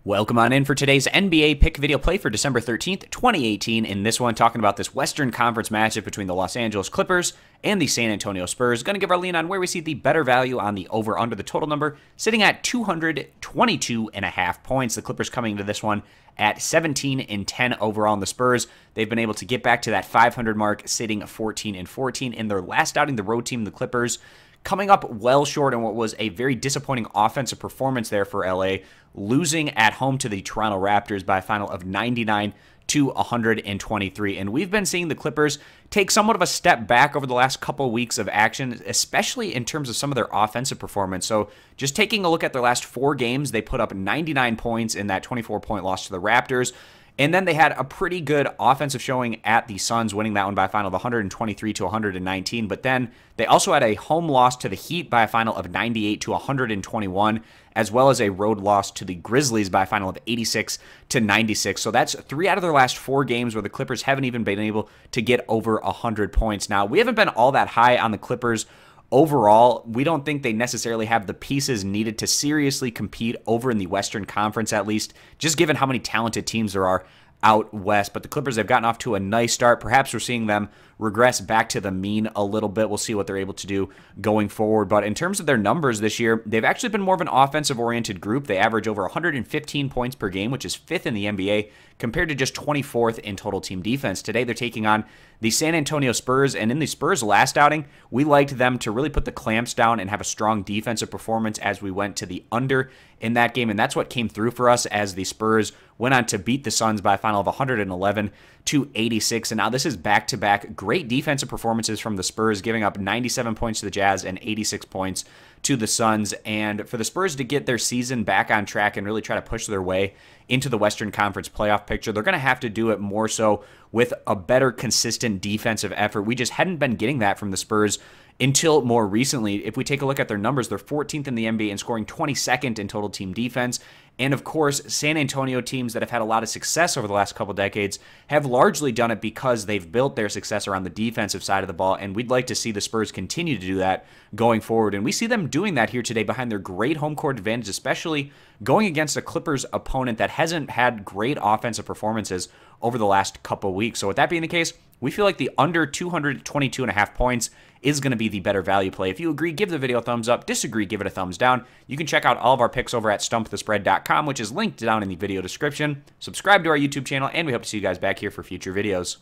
Welcome on in for today's NBA pick video play for December 13th, 2018. In this one, talking about this Western Conference matchup between the Los Angeles Clippers and the San Antonio Spurs. Going to give our lean on where we see the better value on the over-under. The total number sitting at 222.5 points. The Clippers coming into this one at 17-10 overall. And the Spurs, they've been able to get back to that 500 mark, sitting 14-14. In their last outing, the road team, the Clippers, coming up well short in what was a very disappointing offensive performance there for LA, losing at home to the Toronto Raptors by a final of 99-123. And we've been seeing the Clippers take somewhat of a step back over the last couple weeks of action, especially in terms of some of their offensive performance. So just taking a look at their last 4 games, they put up 99 points in that 24-point loss to the Raptors. And then they had a pretty good offensive showing at the Suns, winning that one by a final of 123-119. But then they also had a home loss to the Heat by a final of 98-121, as well as a road loss to the Grizzlies by a final of 86-96. So that's 3 out of their last 4 games where the Clippers haven't even been able to get over 100 points. Now, we haven't been all that high on the Clippers overall. We don't think they necessarily have the pieces needed to seriously compete over in the Western Conference, at least, just given how many talented teams there are out west. But the Clippers have gotten off to a nice start. Perhaps we're seeing them regress back to the mean a little bit. We'll see what they're able to do going forward. But in terms of their numbers this year, they've actually been more of an offensive-oriented group. They average over 115 points per game, which is 5th in the NBA, compared to just 24th in total team defense. Today, they're taking on the San Antonio Spurs, and in the Spurs' last outing, we liked them to really put the clamps down and have a strong defensive performance as we went to the under in that game, and that's what came through for us as the Spurs went on to beat the Suns by a final of 111-86, and now this is back-to-back great defensive performances from the Spurs, giving up 97 points to the Jazz and 86 points to the Suns. And for the Spurs to get their season back on track and really try to push their way into the Western Conference playoff picture, they're going to have to do it more so with a better consistent defensive effort. We just hadn't been getting that from the Spurs until more recently. If we take a look at their numbers, they're 14th in the NBA and scoring 22nd in total team defense. And of course, San Antonio teams that have had a lot of success over the last couple decades have largely done it because they've built their success around the defensive side of the ball, and we'd like to see the Spurs continue to do that going forward. And we see them doing that here today behind their great home court advantage, especially going against a Clippers opponent that hasn't had great offensive performances over the last couple weeks. So with that being the case, we feel like the under 222.5 points is going to be the better value play. If you agree, give the video a thumbs up. Disagree, give it a thumbs down. You can check out all of our picks over at stumpthespread.com, which is linked down in the video description. Subscribe to our YouTube channel, and we hope to see you guys back here for future videos.